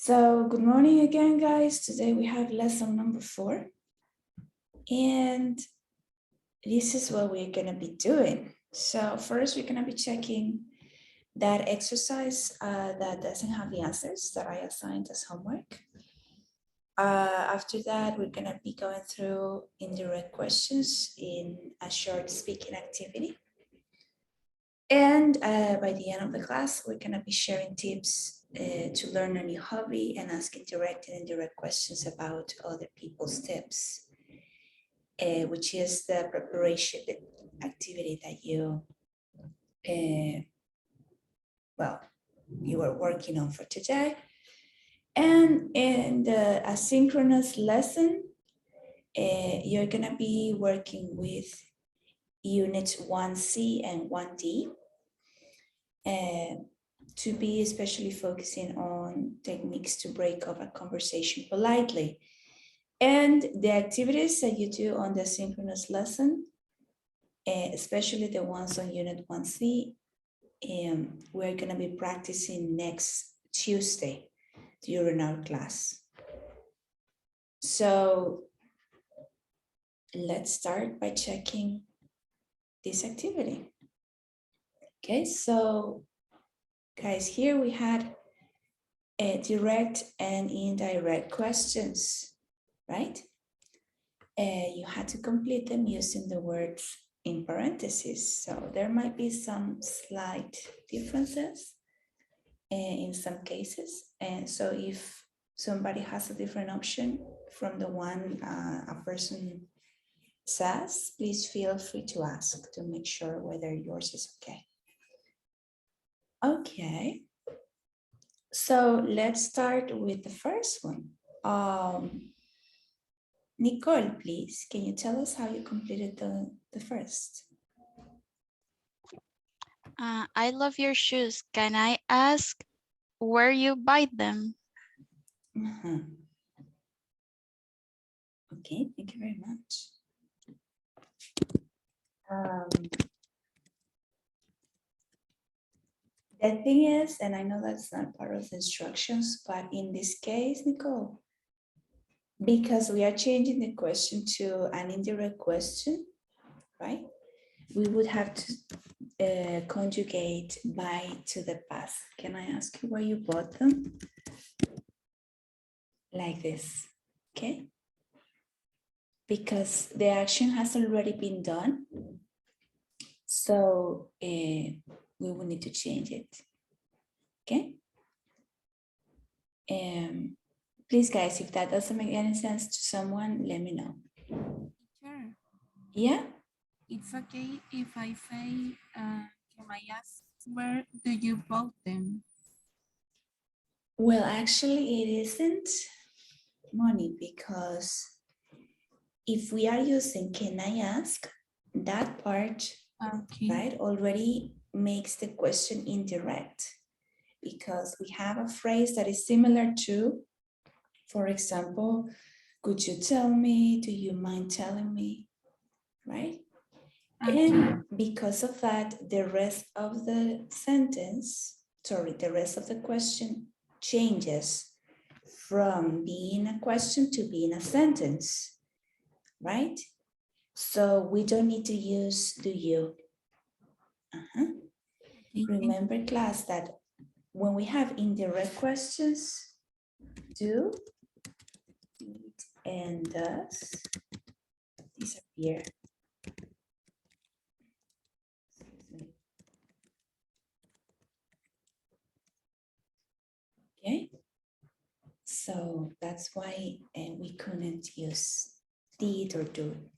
So good morning again, guys. Today we have lesson number 4. And this is what we're going to be doing. So first we're going to be checking that exercise that doesn't have the answers that I assigned as homework. After that, we're going to be going through indirect questions in a short speaking activity. And by the end of the class, we're going to be sharing tips to learn a new hobby and asking direct and indirect questions about other people's tips, which is the preparation activity that you are working on for today. And in the asynchronous lesson, you're going to be working with units 1C and 1D. To be especially focusing on techniques to break up a conversation politely. And the activities that you do on the synchronous lesson, especially the ones on Unit 1C, we're going to be practicing next Tuesday during our class. So let's start by checking this activity. Okay, so guys, here we had direct and indirect questions, right? You had to complete them using the words in parentheses. So there might be some slight differences in some cases. And so if somebody has a different option from the one a person says, please feel free to ask to make sure whether yours is okay. Okay. So let's start with the first one. Nicole, please, can you tell us how you completed the first? I love your shoes. Can I ask where you buy them? Okay, thank you very much. The thing is, and I know that's not part of the instructions, but in this case, Nicole, because we are changing the question to an indirect question, right? We would have to conjugate buy to the past. Can I ask you where you bought them? Like this, okay? Because the action has already been done. So we will need to change it, okay? Please, guys, if that doesn't make any sense to someone, let me know. Sure. Yeah? It's okay if I say, can I ask where do you bought them? Well, actually, it isn't, Moni, because if we are using can I ask, that part, Okay. right, already makes the question indirect, because we have a phrase that is similar to, for example, could you tell me, do you mind telling me, right? Okay. And because of that, the rest of the sentence, the rest of the question changes from being a question to being a sentence, right? So we don't need to use do you. Remember, class, that when we have indirect questions, do, did, and does disappear. Okay, so that's why we couldn't use did or do.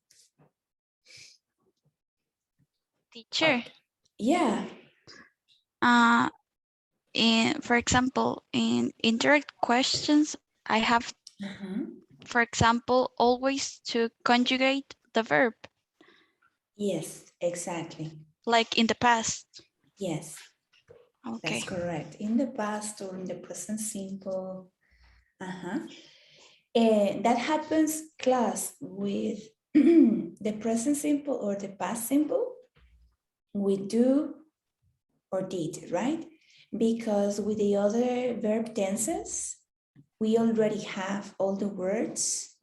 Teacher. Yeah. For example, in indirect questions, I have, for example, always to conjugate the verb. Yes, exactly. Like in the past. Yes. Okay. That's correct. In the past or in the present simple. That happens, class, with the present simple or the past simple. We do or did, right? Because with the other verb tenses, we already have all the words.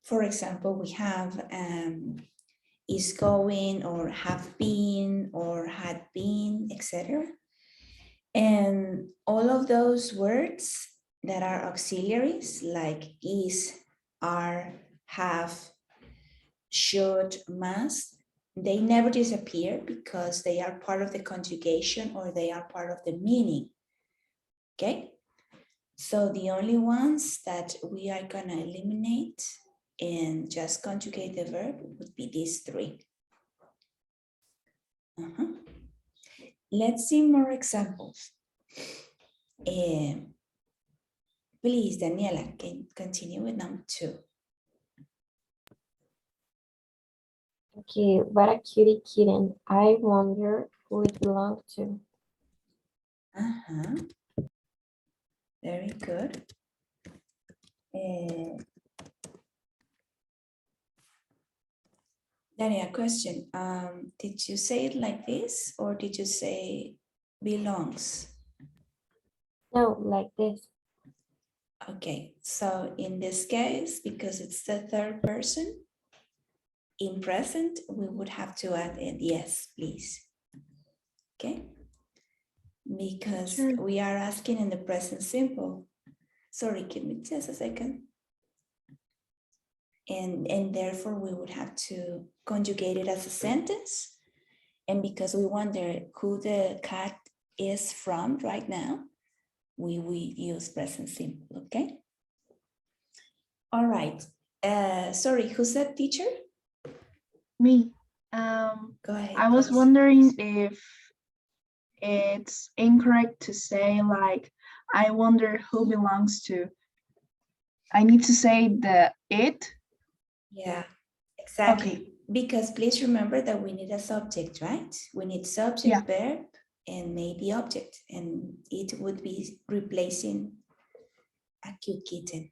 For example, we have is going or have been or had been, etc. And all of those words that are auxiliaries like is, are, have, should, must, they never disappear because they are part of the conjugation or they are part of the meaning. Okay? So the only ones that we are gonna eliminate and just conjugate the verb would be these three. Let's see more examples. Please, Daniela, can continue with number 2. Okay, what a cutie kitten. I wonder who it belonged to. Very good. Daniela, question. Did you say it like this or did you say belongs? No, like this. Okay, so in this case, because it's the third person, in present, we would have to add an yes, please. Okay? Because Sure. we are asking in the present simple. Sorry, give me just a second. And therefore we would have to conjugate it as a sentence. And because we wonder who the cat is from right now, we use present simple, okay? All right. Sorry, who said teacher? Me. Go ahead. I was please. wondering if it's incorrect to say like, I wonder who belongs to. I need to say the it. Yeah, exactly. Okay. Because please remember that we need a subject, right? We need subject, Yeah. verb, and maybe object. And it would be replacing a cute kitten.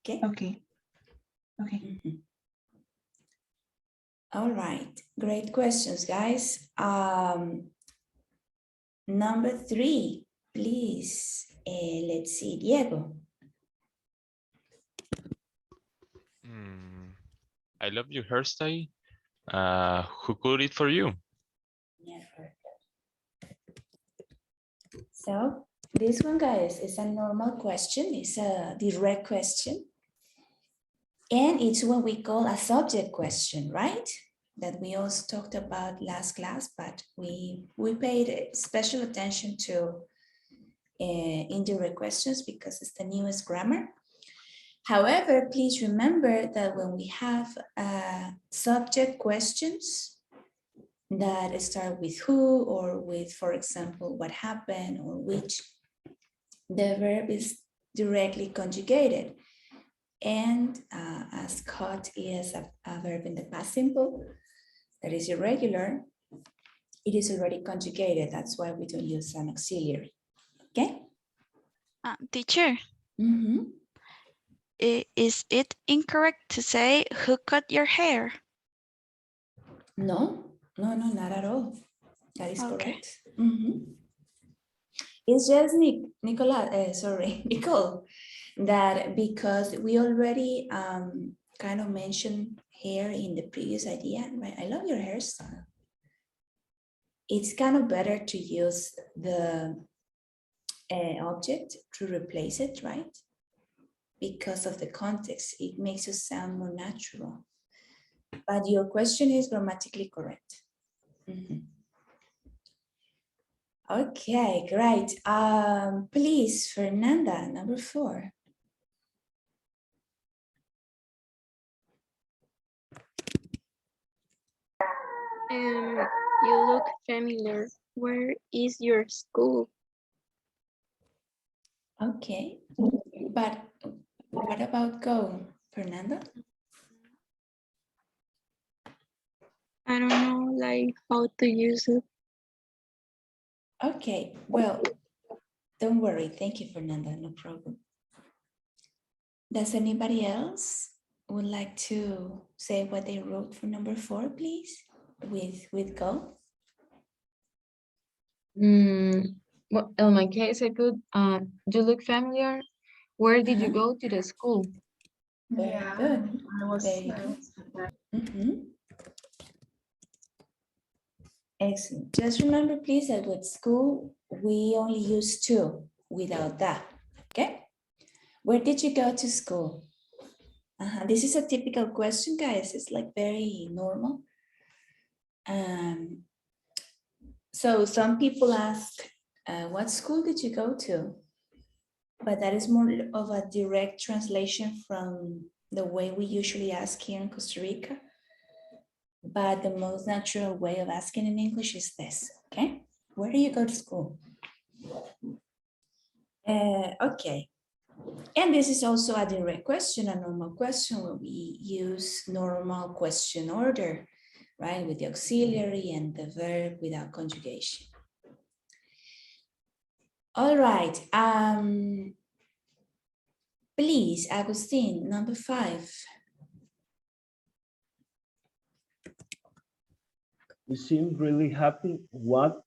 Okay? Okay. Okay. All right, great questions, guys. Number 3, please. Let's see, Diego. I love your hairstyle. Who could it for you? Never. So this one, guys, is a normal question. It's a direct question. And it's what we call a subject question, right? That we also talked about last class, but we paid special attention to indirect questions because it's the newest grammar. However, please remember that when we have subject questions that start with who or with, for example, what happened or which, the verb is directly conjugated. And as caught is a verb in the past simple that is irregular, it is already conjugated. That's why we don't use an auxiliary. Okay? Teacher, is it incorrect to say who cut your hair? No, not at all. That is Okay. correct. It's just Nicole, that because we already kind of mentioned hair in the previous idea, right? I love your hairstyle. It's kind of better to use the object to replace it, right? Because of the context, it makes it sound more natural. But your question is grammatically correct. Okay, great. Please, Fernanda, number 4. You look familiar. Where is your school? Okay, but what about go, Fernanda? I don't know, like how to use it. Okay, well, don't worry. Thank you, Fernanda, no problem. Does anybody else would like to say what they wrote for number 4, please, with go? Well, in my case, I could, do you look familiar? Where did you Uh-huh. go to the school? Very Yeah, good. I was. Very good. Mhm. Excellent. Just remember, please, that with school, we only use to without that, okay? Where did you go to school? This is a typical question, guys. It's like very normal. So some people ask, what school did you go to? But that is more of a direct translation from the way we usually ask here in Costa Rica. But the most natural way of asking in English is this, okay? Where do you go to school? Okay. And this is also a direct question, a normal question where we use normal question order, right? With the auxiliary and the verb without conjugation. All right. Please, Agustin, number 5. You seem really happy. What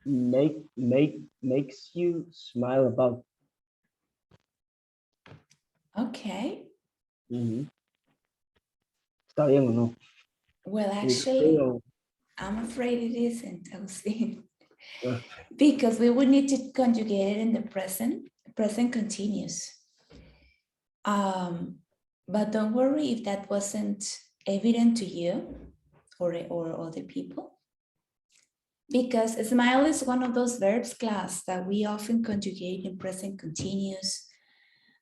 makes you smile about? Okay. ¿Está bien o no? Well, Is it actually, real? I'm afraid it isn't, Agustin. Yeah. Because we would need to conjugate it in the present continuous. But don't worry if that wasn't evident to you or other people. Because smile is one of those verbs, class, that we often conjugate in present continuous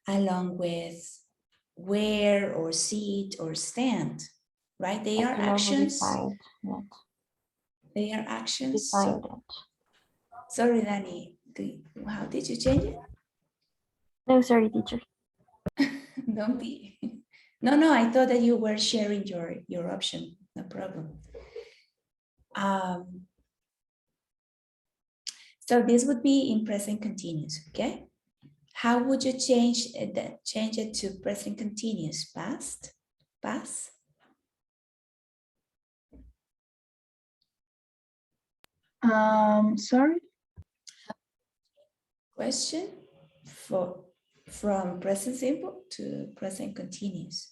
along with wear or sit or stand, right? They are I can also actions. decide that. They are actions. Decide that. Sorry, Danny, how did you change it? No, sorry, teacher. Don't be. No, I thought that you were sharing your option. No problem. So this would be in present continuous, okay? How would you change it to present continuous? Past? Past? Sorry. Question from present simple to present continuous.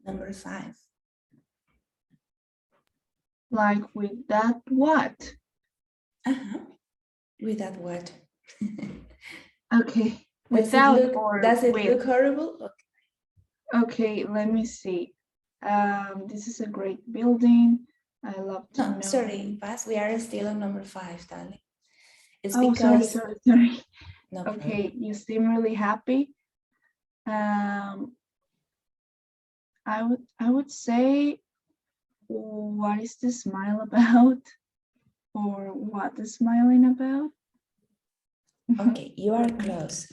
Number 5. Like with that what? With that what? Okay. Without or does it with? look horrible? Okay, let me see. This is a great building. I love to No, know. sorry, pass. We are still on number 5, darling. It's Oh, because sorry. no Okay, problem. you seem really happy. I would say, what is the smile about? Or what is smiling about? Okay, you are close.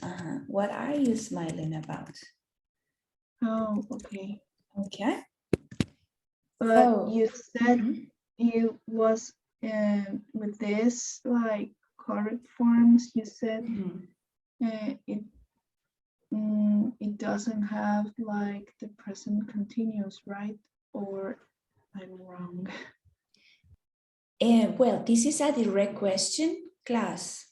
What are you smiling about? Oh, okay. Okay. But So, you said you was with this like correct forms. You said it doesn't have like the present continuous, right? Or I'm wrong. well, this is a direct question, class,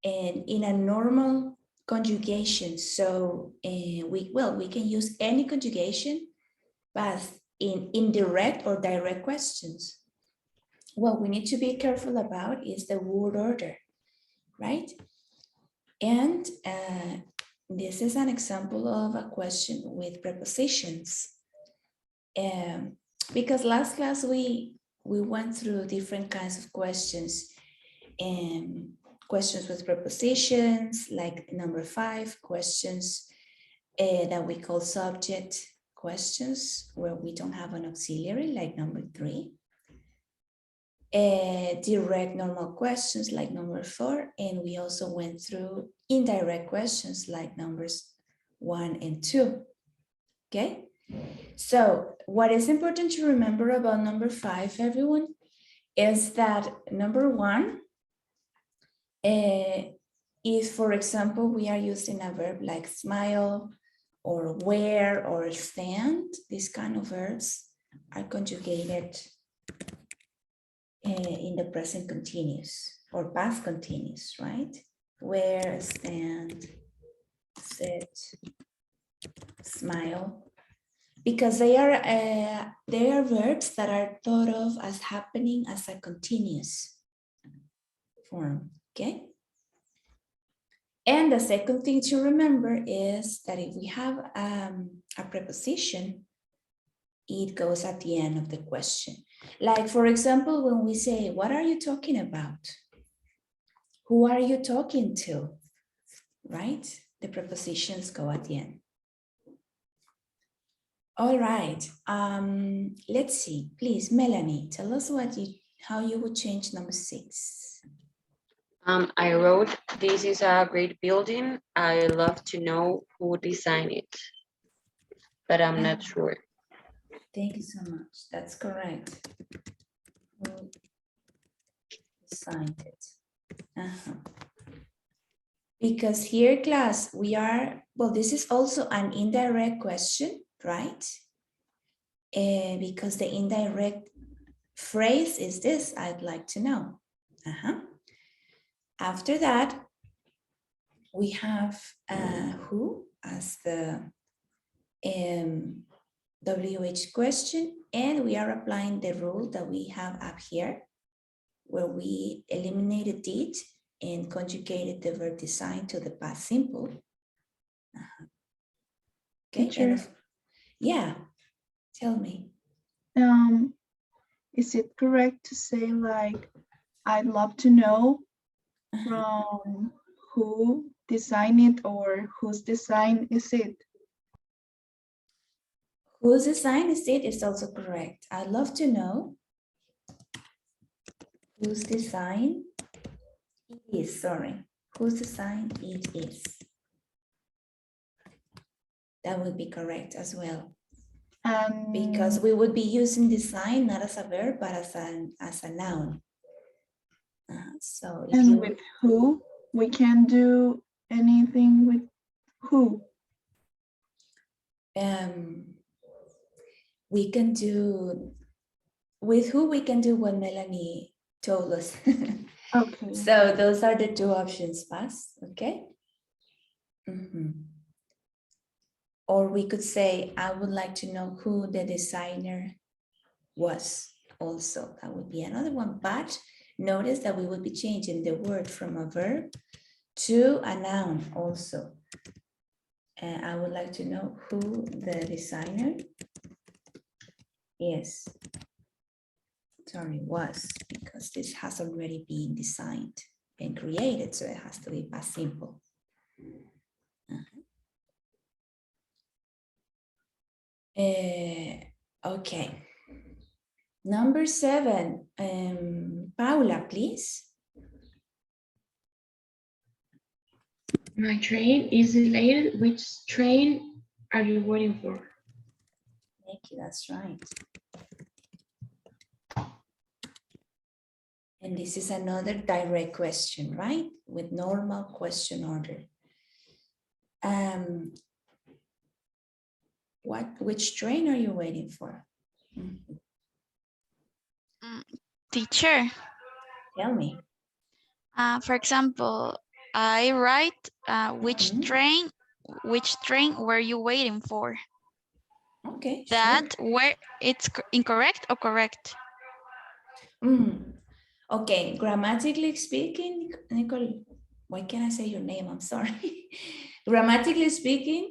and in a normal conjugation. So we can use any conjugation, but in indirect or direct questions. What we need to be careful about is the word order, right? And this is an example of a question with prepositions. Because last class we went through different kinds of questions, and questions with prepositions, like number 5, questions that we call subject questions, where we don't have an auxiliary, like number 3. Direct normal questions like number 4, and we also went through indirect questions like numbers 1 and 2. Okay, so what is important to remember about number 5, everyone, is that number 1 is, for example, we are using a verb like smile or wear or stand. These kind of verbs are conjugated in in the present continuous or past continuous, right? Wear, stand, sit, smile. Because they are verbs that are thought of as happening as a continuous form, okay? And the second thing to remember is that if we have a preposition, it goes at the end of the question. Like, for example, when we say, what are you talking about? Who are you talking to? Right? The prepositions go at the end. All right, let's see, please, Melanie, tell us how you would change number 6. I wrote, this is a great building. I love to know who designed it, but I'm not sure. Thank you so much. That's correct. Who designed it? Because here, class, well, this is also an indirect question, right? Because the indirect phrase is this, I'd like to know. After that, we have who as the WH question, and we are applying the rule that we have up here, where we eliminated did and conjugated the verb design to the past simple. Okay, Teacher. Yeah, tell me. Is it correct to say like, I'd love to know from who designed it or whose design is it? Whose design is it is also correct. I'd love to know whose design it is, whose design it is. That would be correct as well. Because we would be using design not as a verb, but as a noun. So if and with who, we can do anything with who. We can do, with who we can do what Melanie told us. Okay. So those are the 2 options, pass, okay? Or we could say, I would like to know who the designer was also. That would be another one, but notice that we will be changing the word from a verb to a noun also. And I would like to know who the designer is. Was, because this has already been designed and created, so it has to be past simple. Okay. Number 7, Paula, please. My train is delayed. Which train are you waiting for? Thank you, that's right. And this is another direct question, right? With normal question order. Which train are you waiting for? Teacher. Tell me. For example, I write which train were you waiting for? Okay, that sure. where it's incorrect or correct? Okay, grammatically speaking, Nicole, why can't I say your name? I'm sorry. Grammatically speaking,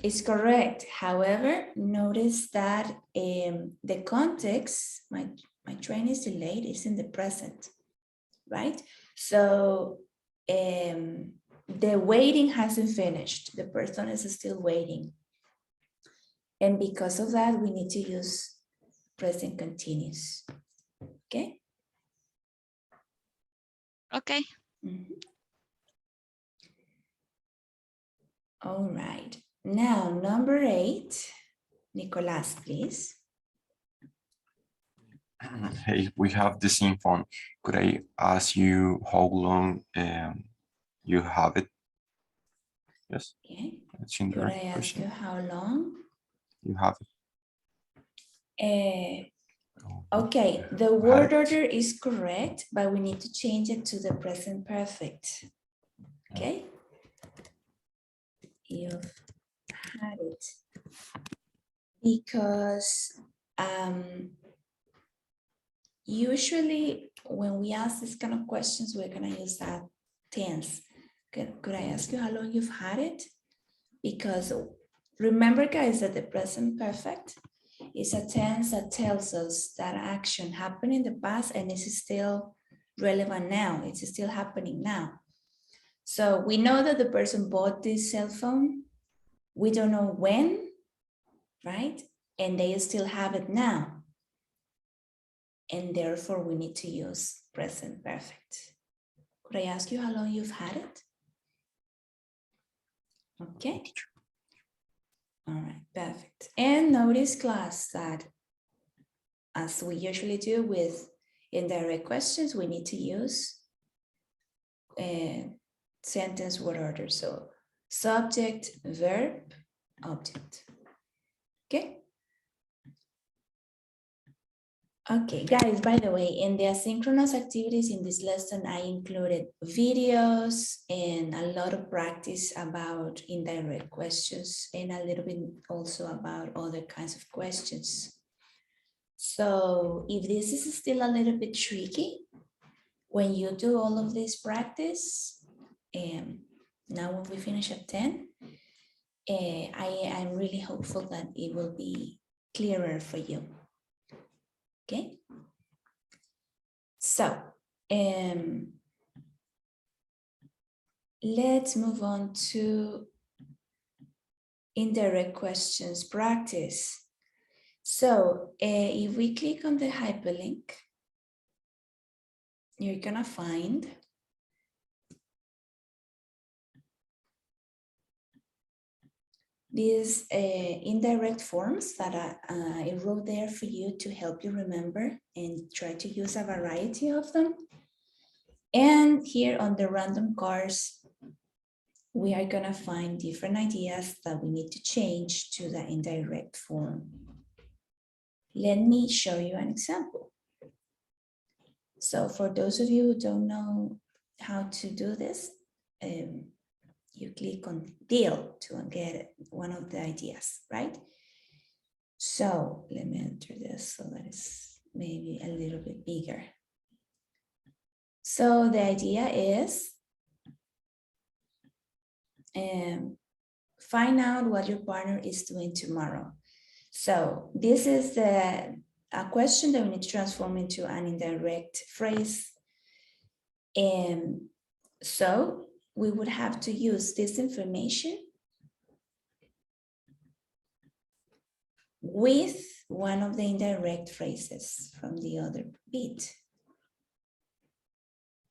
it's correct. However, notice that the context, my train is delayed, is in the present, right? So the waiting hasn't finished. The person is still waiting. And because of that, we need to use present continuous, okay? Okay. All right. Now, number 8, Nicolas, please. Hey, we have the same phone. Could I ask you how long you have it? Yes. Okay. It's in the Could I ask you how long? you have it? Okay, the word order is correct, but we need to change it to the present perfect. Okay? You've had it. Because usually when we ask this kind of questions, we're gonna use that tense. Could I ask you how long you've had it? Because remember, guys, that the present perfect is a tense that tells us that action happened in the past and is still relevant now. It's still happening now. So we know that the person bought this cell phone. We don't know when, right? And they still have it now. And therefore we need to use present perfect. Could I ask you how long you've had it? Okay. All right, perfect. And notice, class, that as we usually do with indirect questions, we need to use sentence word order. So subject, verb, object. Okay. Okay, guys, by the way, in the asynchronous activities in this lesson, I included videos and a lot of practice about indirect questions and a little bit also about other kinds of questions. So if this is still a little bit tricky, when you do all of this practice, now when we finish at 10, I'm really hopeful that it will be clearer for you. Okay, so let's move on to indirect questions practice. So if we click on the hyperlink, you're gonna find these indirect forms that I wrote there for you to help you remember and try to use a variety of them. And here on the random cards, we are gonna find different ideas that we need to change to the indirect form. Let me show you an example. So for those of you who don't know how to do this, you click on deal to get one of the ideas, right? So let me enter this so that it's maybe a little bit bigger. So the idea is find out what your partner is doing tomorrow. So this is a question that we need to transform into an indirect phrase. And so we would have to use this information with one of the indirect phrases from the other bit.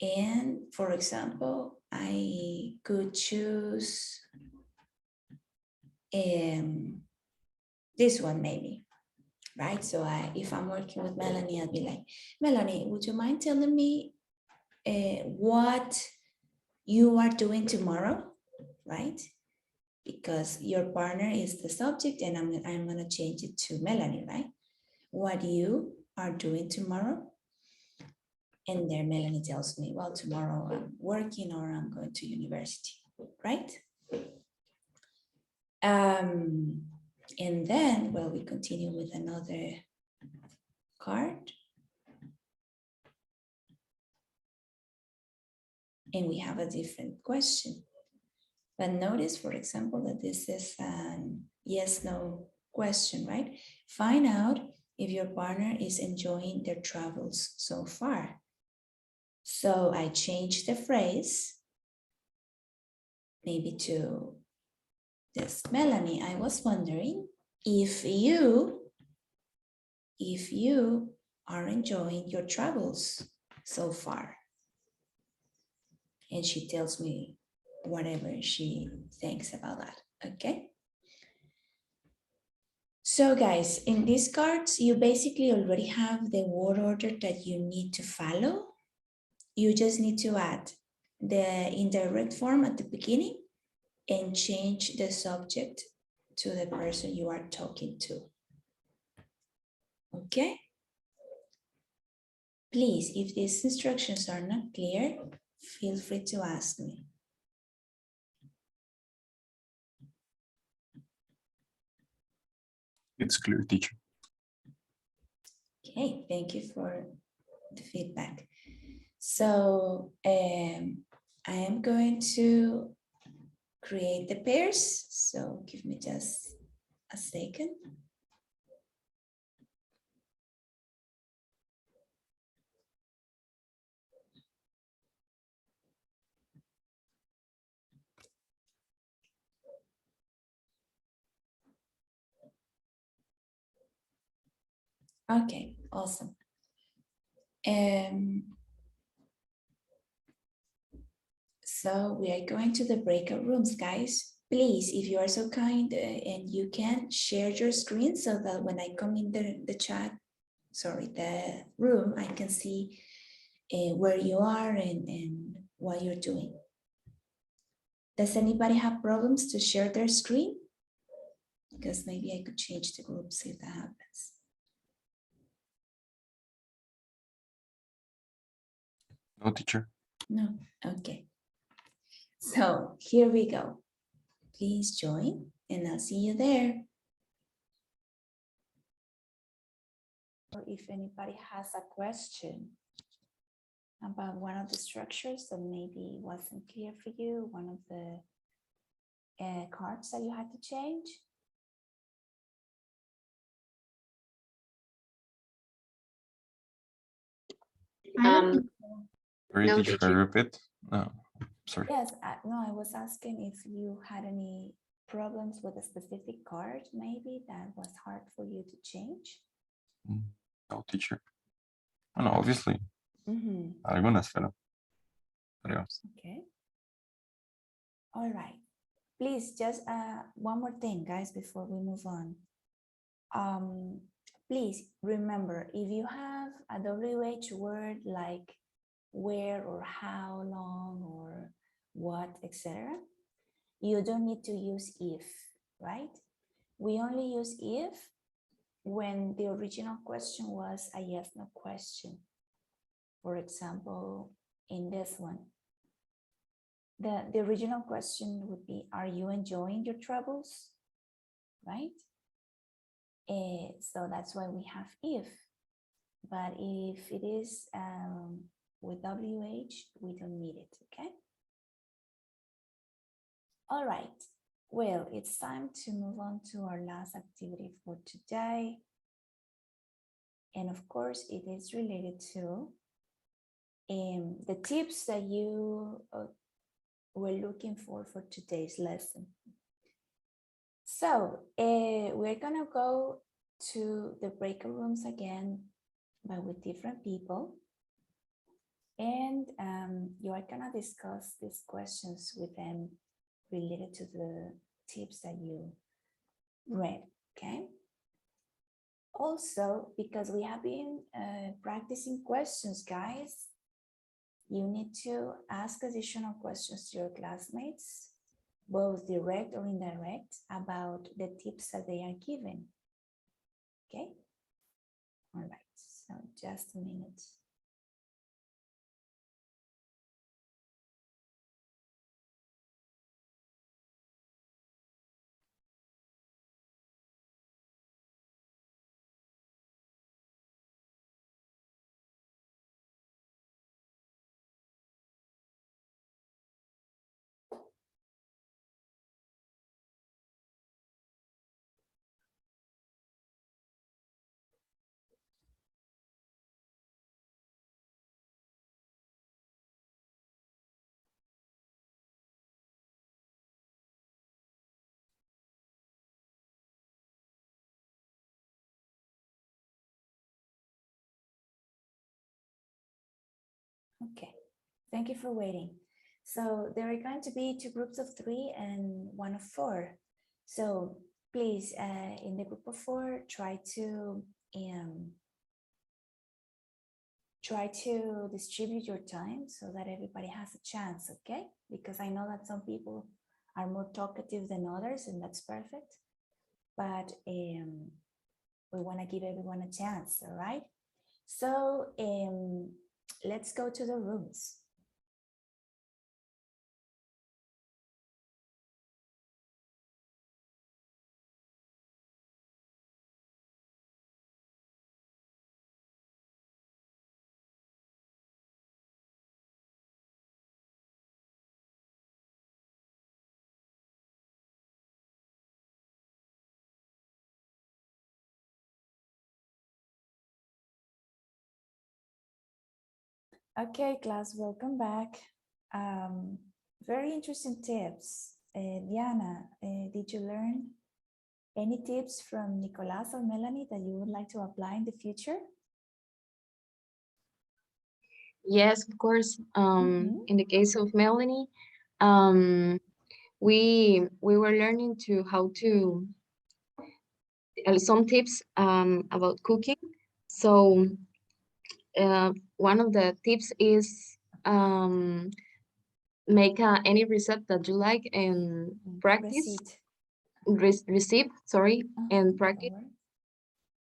And for example, I could choose this one maybe, right? So if I'm working with Melanie, I'll be like, Melanie, would you mind telling me what you are doing tomorrow, right? Because your partner is the subject and I'm gonna change it to Melanie, right? What you are doing tomorrow. And then Melanie tells me, well, tomorrow I'm working or I'm going to university, right? And then, well, we continue with another card. And we have a different question. But notice, for example, that this is a yes/no question, right? Find out if your partner is enjoying their travels so far. So I changed the phrase, maybe to this, Melanie, I was wondering if you are enjoying your travels so far. And she tells me whatever she thinks about that, okay? So guys, in these cards, you basically already have the word order that you need to follow. You just need to add the indirect form at the beginning and change the subject to the person you are talking to. Okay? please, if these instructions are not clear, feel free to ask me. It's clear, teacher. Okay, thank you for the feedback. So I am going to create the pairs. So give me just a second. Okay, awesome. So we are going to the breakout rooms, guys. Please, if you are so kind and you can share your screen so that when I come in the chat, sorry, the room, I can see where you are and what you're doing. Does anybody have problems to share their screen? Because maybe I could change the groups if that happens. No, teacher. No, okay. So here we go. Please join and I'll see you there. Or if anybody has a question about one of the structures that maybe wasn't clear for you, one of the cards that you had to change. Sorry, No, teacher, can you teacher. repeat? No, sorry. Yes, no, I was asking if you had any problems with a specific card, maybe that was hard for you to change. No, teacher. Oh, no, obviously. Algunas, pero. Okay. All right. Please, just one more thing, guys, before we move on. Please remember, if you have a WH word like where or how long or what, etc., you don't need to use if, right? We only use if when the original question was a yes/no question. For example, in this one, the original question would be, are you enjoying your travels? Right? So that's why we have if. But if it is with WH, we don't need it, okay? All right. Well, it's time to move on to our last activity for today. And of course, it is related to the tips that you were looking for today's lesson. So we're gonna go to the breakout rooms again, but with different people. And you are gonna discuss these questions with them related to the tips that you read, okay? Also, because we have been practicing questions, guys, you need to ask additional questions to your classmates, both direct or indirect, about the tips that they are given. Okay? All right, so just a minute. Okay, thank you for waiting. So there are going to be 2 groups of 3 and 1 of 4. So please, in the group of 4, try to distribute your time so that everybody has a chance, okay? Because I know that some people are more talkative than others, and that's perfect. But we want to give everyone a chance, all right? So let's go to the rooms. Okay, class, welcome back. Very interesting tips. Diana, did you learn any tips from Nicolas or Melanie that you would like to apply in the future? Yes, of course. Mhm. In the case of Melanie, we were learning to how to some tips about cooking. So one of the tips is make any recipe that you like and practice Receipt. receive, sorry, and practice. Alright.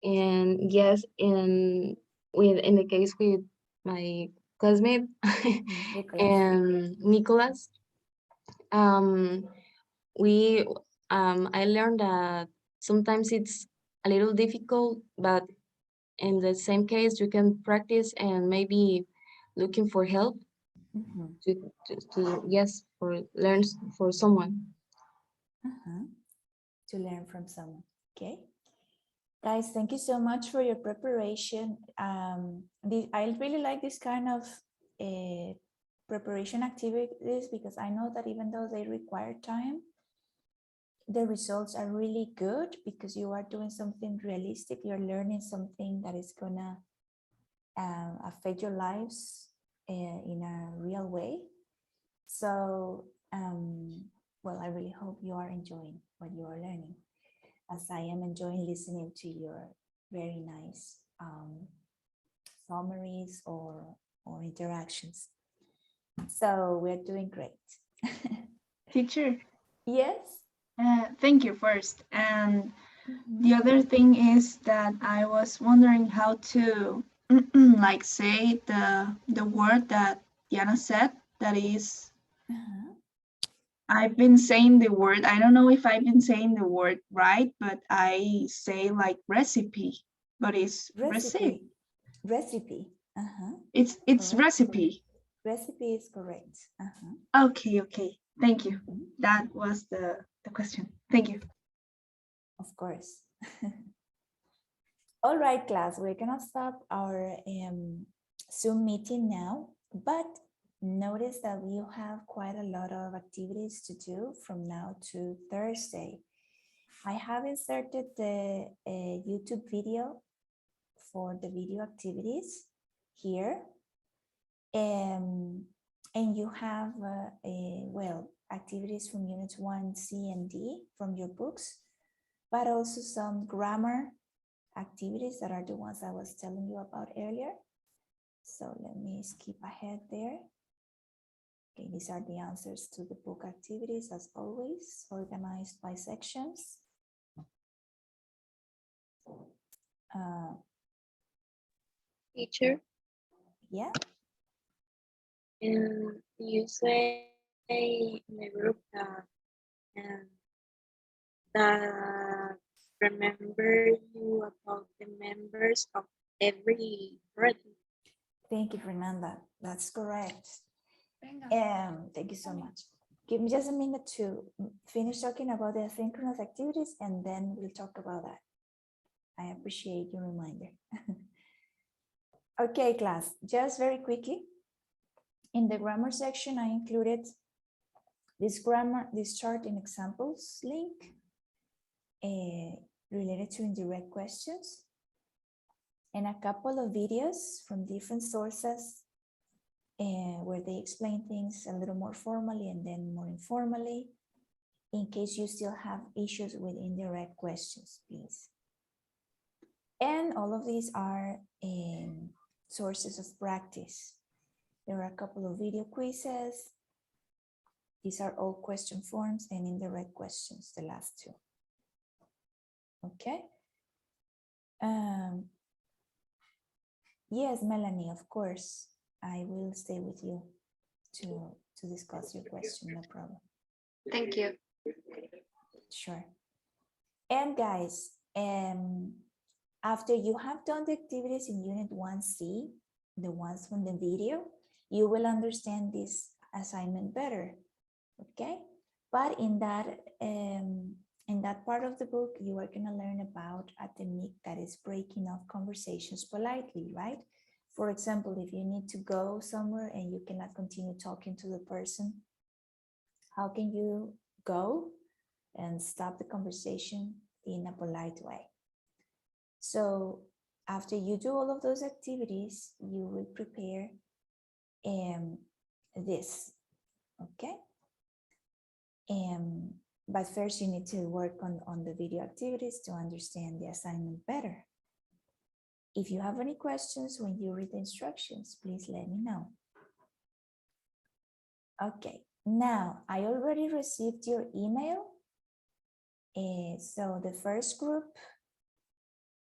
And yes, in the case with my classmate Nicolas. and Nicholas, we I learned that sometimes it's a little difficult, but in the same case you can practice and maybe looking for help Mhm. to yes, for learn for someone. To learn from someone. Okay. Guys, thank you so much for your preparation. I really like this kind of preparation activities because I know that even though they require time, the results are really good because you are doing something realistic. You're learning something that is gonna affect your lives in a real way. So, well, I really hope you are enjoying what you are learning, as I am enjoying listening to your very nice summaries or interactions. So we're doing great. Teacher. Yes. Thank you first. And the other thing is that I was wondering how to like say the word that Diana said, that is, I've been saying the word, I don't know if I've been saying the word right, but I say like recipe, but it's recipe. Recipe. It's Correct. recipe. Recipe is correct. Okay. Thank you. That was the question. Thank you. Of course. All right, class, we're gonna stop our Zoom meeting now, but notice that we have quite a lot of activities to do from now to Thursday. I have inserted the YouTube video for the video activities here. And you have, well, activities from units 1, C, and D from your books, but also some grammar activities that are the ones I was telling you about earlier. So let me skip ahead there. Okay, these are the answers to the book activities, as always, organized by sections. Teacher, Yeah. and you say in the group that remember you about the members of every group. Thank you, Fernanda. That's correct. Thank you so much. Give me just a minute to finish talking about the asynchronous activities, and then we'll talk about that. I appreciate your reminder. Okay, class, just very quickly. In the grammar section, I included this chart in examples link related to indirect questions, and a couple of videos from different sources where they explain things a little more formally and then more informally, in case you still have issues with indirect questions, please. And all of these are sources of practice. There are a couple of video quizzes. These are all question forms and indirect questions, the last two. Okay. Yes, Melanie, of course. I will stay with you to discuss your question, no problem. Thank you. Sure. And guys, after you have done the activities in Unit 1C, the ones from the video, you will understand this assignment better, okay? But in that part of the book, you are gonna learn about a technique that is breaking off conversations politely, right? For example, if you need to go somewhere and you cannot continue talking to the person, how can you go and stop the conversation in a polite way? So after you do all of those activities, you will prepare this, okay? But first you need to work on the video activities to understand the assignment better. If you have any questions when you read the instructions, please let me know. Okay, now I already received your email. So the first group,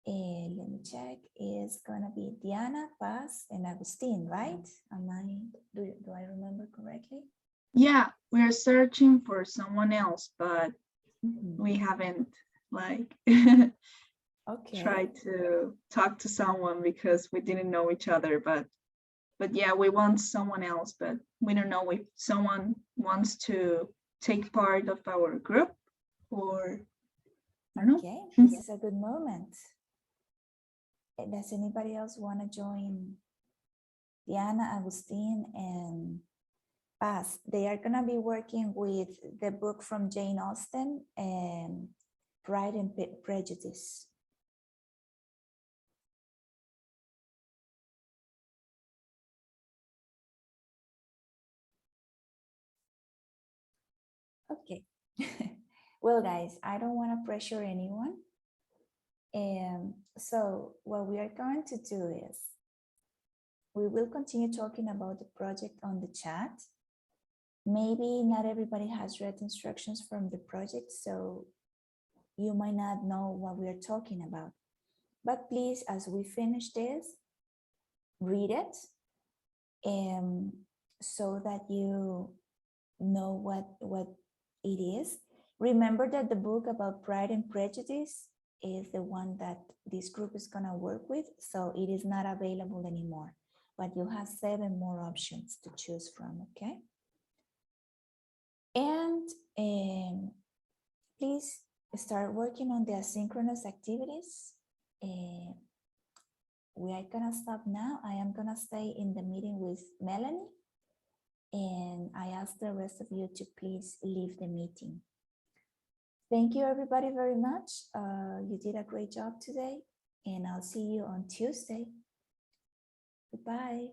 let me check, is gonna be Diana, Paz, and Agustin, right? Do I remember correctly? Yeah, we're searching for someone else, but we haven't like Okay. tried to talk to someone because we didn't know each other. But yeah, we want someone else, but we don't know if someone wants to take part of our group or I don't know. Okay, this is a good moment. Does anybody else want to join Diana, Agustin, and Paz? They are going to be working with the book from Jane Austen, Pride and Prejudice. Okay. Well, guys, I don't want to pressure anyone. So what we are going to do is we will continue talking about the project on the chat. Maybe not everybody has read instructions from the project, so you might not know what we are talking about. But please, as we finish this, read it so that you know what it is. Remember that the book about Pride and Prejudice is the one that this group is going to work with, so it is not available anymore, but you have 7 more options to choose from, okay? And please start working on the asynchronous activities. We are gonna stop now. I am gonna stay in the meeting with Melanie, and I ask the rest of you to please leave the meeting. Thank you everybody very much. You did a great job today, and I'll see you on Tuesday. Goodbye.